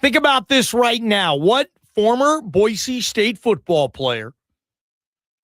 Think about this right now. What former Boise State football player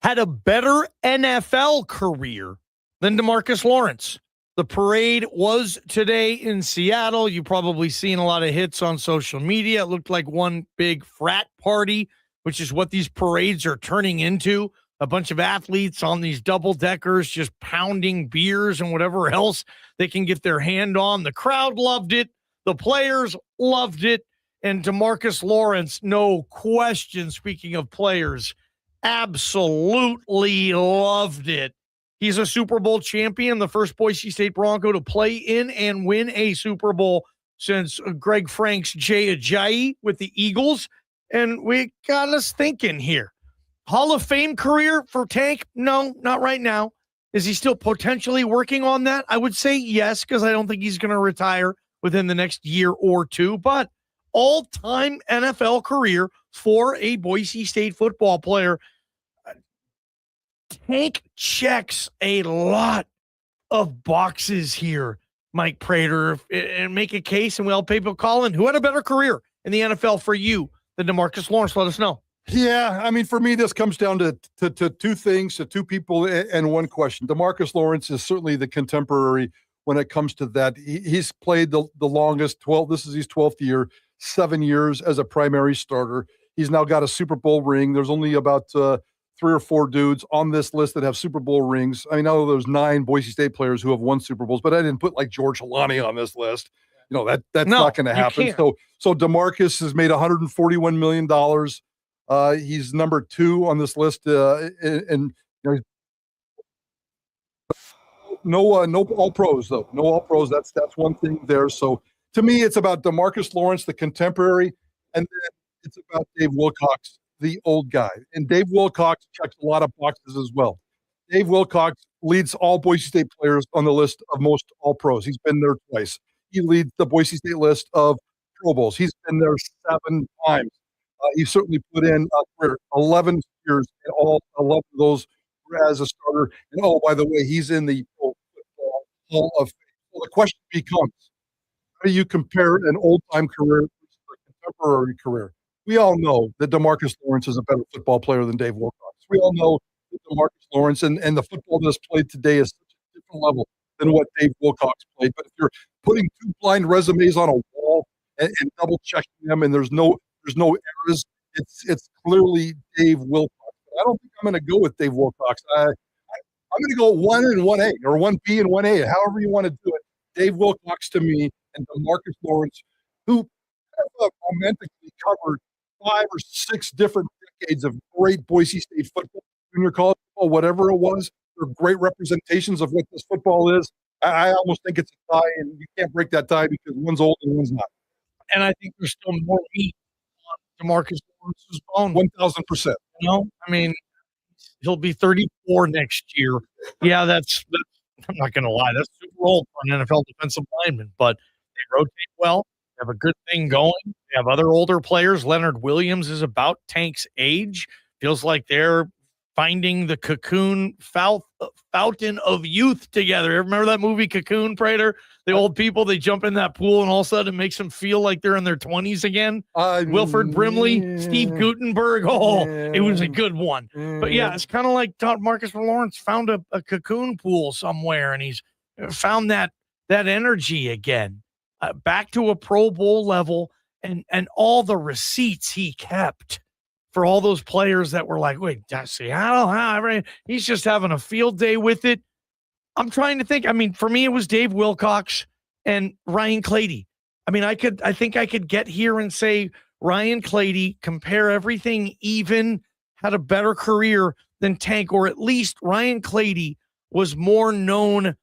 had a better NFL career than DeMarcus Lawrence? The parade was today in Seattle. You've probably seen a lot of hits on social media. It looked like one big frat party, which is what these parades are turning into. A bunch of athletes on these double-deckers just pounding beers and whatever else they can get their hand on. The crowd loved it. The players loved it. And DeMarcus Lawrence, no question, speaking of players, absolutely loved it. He's a Super Bowl champion, the first Boise State Bronco to play in and win a Super Bowl since Greg Frank's Jay Ajayi with the Eagles. And we got us thinking here. Hall of Fame career for Tank? No, not right now. Is he still potentially working on that? I would say yes, because I don't think he's going to retire within the next year or two. But all-time NFL career for a Boise State football player. Tank checks a lot of boxes here, Mike Prater, and make a case, and we'll people calling. Who had a better career in the NFL for you than DeMarcus Lawrence? Let us know. Yeah, I mean, for me, this comes down to two things, to two people and one question. DeMarcus Lawrence is certainly the contemporary when it comes to that. He's played the longest, 12. This is his 12th year, 7 years as a primary starter. He's now got a Super Bowl ring. There's only about 3 or 4 dudes on this list that have Super Bowl rings. I mean, I know there's 9 Boise State players who have won Super Bowls, but I didn't put like George Halani on this list. You know, that's not going to happen. So DeMarcus has made $141 million. He's number 2 on this list, and you know, no all pros though. No all pros. That's one thing there. So to me, it's about DeMarcus Lawrence, the contemporary, and then it's about Dave Wilcox, the old guy. And Dave Wilcox checks a lot of boxes as well. Dave Wilcox leads all Boise State players on the list of most all pros. He's been there twice. He leads the Boise State list of Pro Bowls. He's been there 7 times. He certainly put in 11 years, and all 11 of those as a starter. And oh, by the way, he's in the Pro Football Hall of Fame. So the question becomes, how do you compare an old-time career to a contemporary career? We all know that DeMarcus Lawrence is a better football player than Dave Wilcox. We all know that DeMarcus Lawrence and the football that's played today is such a different level than what Dave Wilcox played. But if you're putting 2 blind resumes on a wall and double-checking them, and there's no errors, it's clearly Dave Wilcox. But I don't think I'm going to go with Dave Wilcox. I'm going to go 1 and 1A, or 1B and 1A, however you want to do it. Dave Wilcox to me, and DeMarcus Lawrence, who romantically covered 5 or 6 different decades of great Boise State football, junior college football, whatever it was. They're great representations of what this football is. I almost think it's a tie, and you can't break that tie because one's old and one's not. And I think there's still more meat on DeMarcus Lawrence's bone. 1,000%. You know, I mean, he'll be 34 next year. Yeah, that's I'm not going to lie. That's super old for an NFL defensive lineman, but they rotate well. They have a good thing going. They have other older players. Leonard Williams is about Tank's age. Feels like they're finding the cocoon fountain of youth together. Remember that movie Cocoon, Prater? The old people, they jump in that pool and all of a sudden it makes them feel like they're in their 20s again. Wilford Brimley, Steve Guttenberg. Oh, it was a good one. But yeah, it's kind of like Marcus Lawrence found a cocoon pool somewhere and he's found that energy again. Back to a Pro Bowl level and all the receipts he kept for all those players that were like, wait, Seattle, he's just having a field day with it. I'm trying to think. I mean, for me, it was Dave Wilcox and Ryan Clady. I mean, I think I could get here and say Ryan Clady, compare everything even, had a better career than Tank, or at least Ryan Clady was more known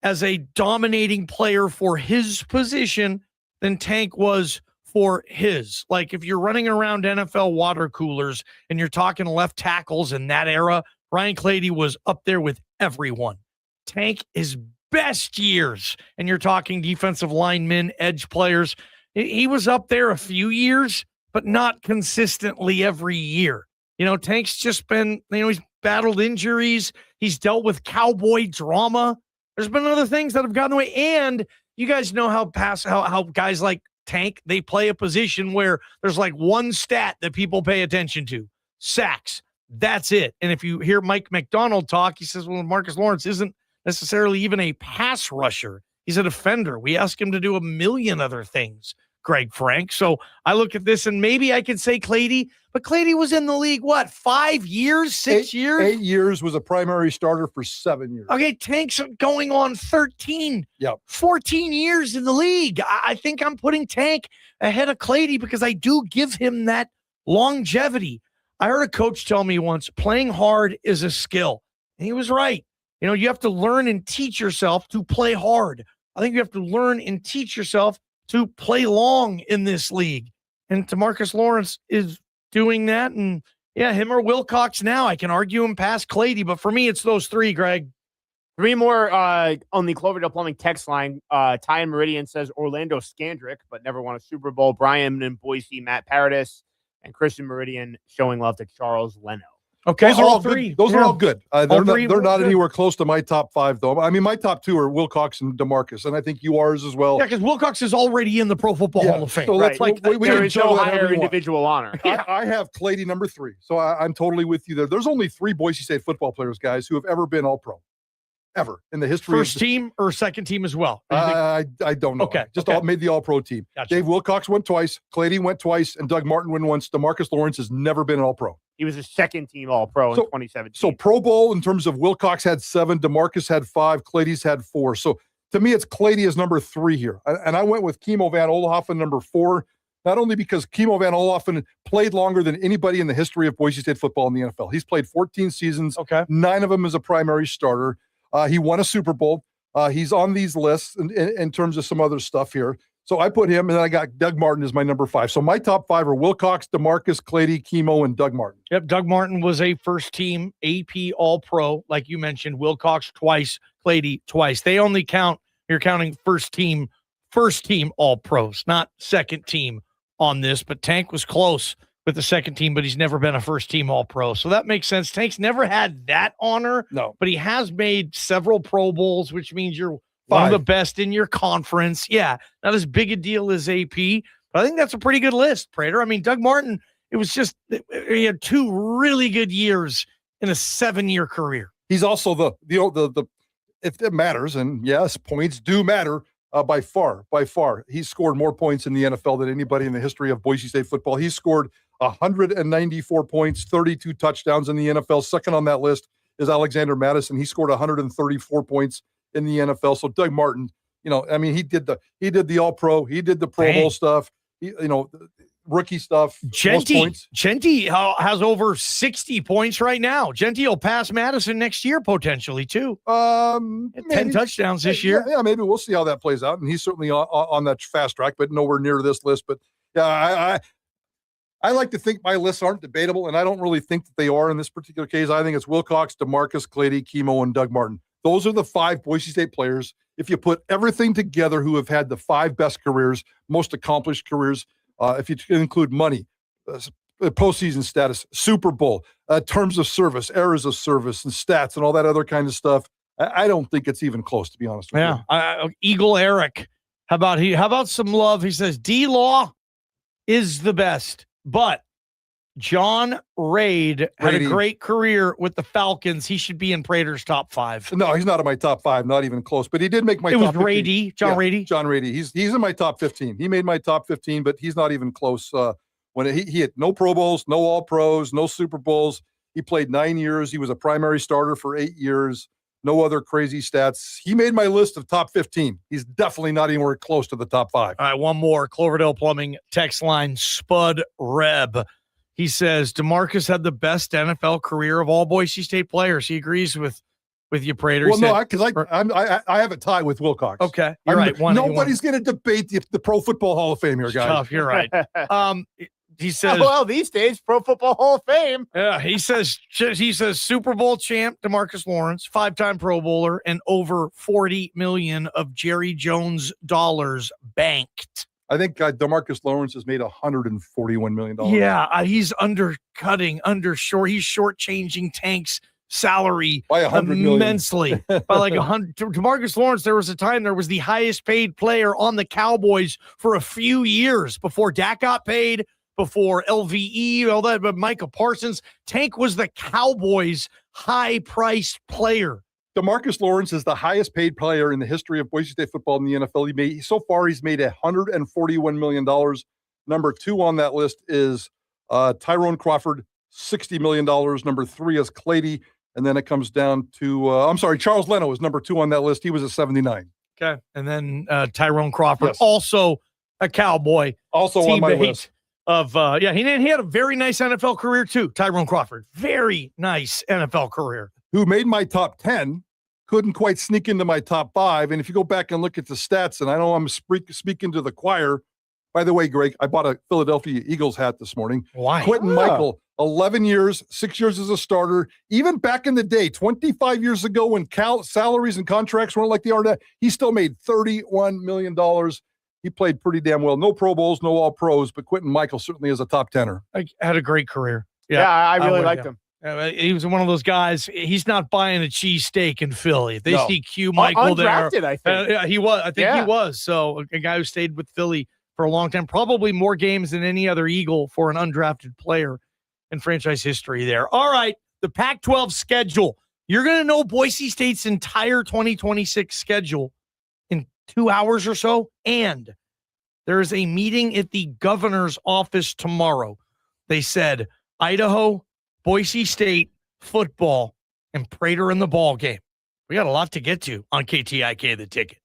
as a dominating player for his position than Tank was for his. Like if you're running around NFL water coolers and you're talking left tackles in that era, Ryan Clady was up there with everyone. Tank, his best years, and you're talking defensive linemen, edge players, he was up there a few years, but not consistently every year. You know, Tank's just been, he's battled injuries. He's dealt with cowboy drama. There's been other things that have gotten away. And you guys know how guys like Tank, they play a position where there's like one stat that people pay attention to: sacks. That's it. And if you hear Mike McDonald talk, he says, well, Marcus Lawrence isn't necessarily even a pass rusher. He's a defender. We ask him to do a million other things, Greg Frank. So I look at this and maybe I could say Clady, but Clady was in the league, what, 5 years, 6 years? 8 years, was a primary starter for 7 years. Okay, Tank's going on 13, 14 years in the league. I think I'm putting Tank ahead of Clady because I do give him that longevity. I heard a coach tell me once, playing hard is a skill. And he was right. You know, you have to learn and teach yourself to play hard. I think you have to learn and teach yourself to play long in this league. And DeMarcus Lawrence is doing that. And yeah, him or Wilcox now. I can argue him past Clady, but for me, it's those three, Greg. Three more on the Cloverdale Plumbing text line. Ty and Meridian says Orlando Scandrick, but never won a Super Bowl. Brian and Boise, Matt Paradis, and Christian Meridian showing love to Charles Leno. Okay, those are all three. Those are all good. They're not anywhere close to my top five, though. I mean, my top two are Wilcox and DeMarcus, and I think you are as well. Yeah, because Wilcox is already in the Pro Football Hall of Fame. So right. There is no higher individual honor. I have Clady number 3, so I'm totally with you there. There's only 3 Boise State football players, guys, who have ever been All-Pro. Ever in the history. First team or second team as well? I don't know. Okay. Made the All-Pro team. Gotcha. Dave Wilcox went twice. Clady went twice. And Doug Martin went once. DeMarcus Lawrence has never been an All-Pro. He was a second team All-Pro in 2017. So Pro Bowl in terms of Wilcox had 7, DeMarcus had 5, Clady's had 4. So to me, it's Clady as number 3 here. And I went with Kimo Van Olhoffen number 4, not only because Kimo Van Olhoffen played longer than anybody in the history of Boise State football in the NFL. He's played 14 seasons, 9 of them as a primary starter. He won a Super Bowl. He's on these lists in terms of some other stuff here. So I put him, and then I got Doug Martin as my number 5. So my top 5 are Wilcox, DeMarcus, Clady, Kimo, and Doug Martin. Yep, Doug Martin was a first-team AP All-Pro, like you mentioned. Wilcox twice, Clady twice. They only count, you're counting first-team All-Pros, not second-team on this. But Tank was close with the second team, but he's never been a first-team All-Pro. So that makes sense. Tank's never had that honor, but he has made several Pro Bowls, which means you're one of the best in your conference. Yeah, not as big a deal as AP, but I think that's a pretty good list, Prater. I mean, Doug Martin, it was just, he had 2 really good years in a 7-year career. He's also the if it matters, and yes, points do matter, by far. He's scored more points in the NFL than anybody in the history of Boise State football. He's scored 194 points, 32 touchdowns in the NFL. Second on that list is Alexander Madison. He scored 134 points in the NFL. So Doug Martin, he did the All-Pro, he did the Pro Bowl stuff, rookie stuff. Genty has over 60 points right now. Genty will pass Madison next year potentially too. 10 touchdowns this year. Yeah, maybe we'll see how that plays out. And he's certainly on that fast track, but nowhere near this list. But yeah, I like to think my lists aren't debatable, and I don't really think that they are in this particular case. I think it's Wilcox, DeMarcus, Clady, Kimo, and Doug Martin. Those are the 5 Boise State players, if you put everything together, who have had the 5 best careers, most accomplished careers, if you include money, postseason status, Super Bowl, terms of service, eras of service, and stats, and all that other kind of stuff. I don't think it's even close, to be honest with you. Eagle Eric, how about some love? He says, D-Law is the best, but John Raid had a great career with the Falcons. He should be in Prater's top 5. No, he's not in my top 5, not even close. But he did make my top 15. Rady, John Rady? John Rady. He's in my top 15. He made my top 15, but he's not even close. When he had no Pro Bowls, no All-Pros, no Super Bowls. He played 9 years. He was a primary starter for 8 years. No other crazy stats. He made my list of top 15. He's definitely not anywhere close to the top 5. All right, one more. Cloverdale Plumbing text line, Spud Reb. He says, DeMarcus had the best NFL career of all Boise State players. He agrees with you, Prater. Well, no, because I have a tie with Wilcox. Okay, you're right. Nobody's going to debate the Pro Football Hall of Fame here, guys. Tough, you're right. He says, well, these days, Pro Football Hall of Fame. Yeah, he says Super Bowl champ DeMarcus Lawrence, 5-time Pro Bowler, and over $40 million of Jerry Jones dollars banked. I think DeMarcus Lawrence has made $141 million. Yeah, he's undercutting, he's shortchanging Tank's salary By 100 million. immensely. By like 100. DeMarcus Lawrence, there was a time there was the highest paid player on the Cowboys for a few years before Dak got paid, before LVE, all that, but Micah Parsons. Tank was the Cowboys' high-priced player. DeMarcus Lawrence is the highest paid player in the history of Boise State football in the NFL. So far, he's made $141 million. Number 2 on that list is Tyrone Crawford, $60 million. Number 3 is Clady. And then it comes down to, Charles Leno is number 2 on that list. He was at 79. Okay. And then Tyrone Crawford, Yes. also a Cowboy. Also on my list. He had a very nice NFL career too. Tyrone Crawford, very nice NFL career. Who made my top 10, couldn't quite sneak into my top 5. And if you go back and look at the stats, and I know I'm speaking to the choir. By the way, Greg, I bought a Philadelphia Eagles hat this morning. Why? Quentin Michael, 11 years, 6 years as a starter. Even back in the day, 25 years ago when salaries and contracts weren't like they are now, he still made $31 million. He played pretty damn well. No Pro Bowls, no All Pros, but Quentin Michael certainly is a top 10er. Had a great career. Yeah, I really liked him. He was one of those guys. He's not buying a cheesesteak in Philly. If they see Q Undrafted, Michael there, I think. he was. I think he was. So a guy who stayed with Philly for a long time, probably more games than any other Eagle for an undrafted player in franchise history there. All right, the Pac-12 schedule. You're going to know Boise State's entire 2026 schedule in 2 hours or so, and there is a meeting at the governor's office tomorrow. They said Idaho, Boise State, football, and Prater in the ball game. We got a lot to get to on KTIK, the ticket.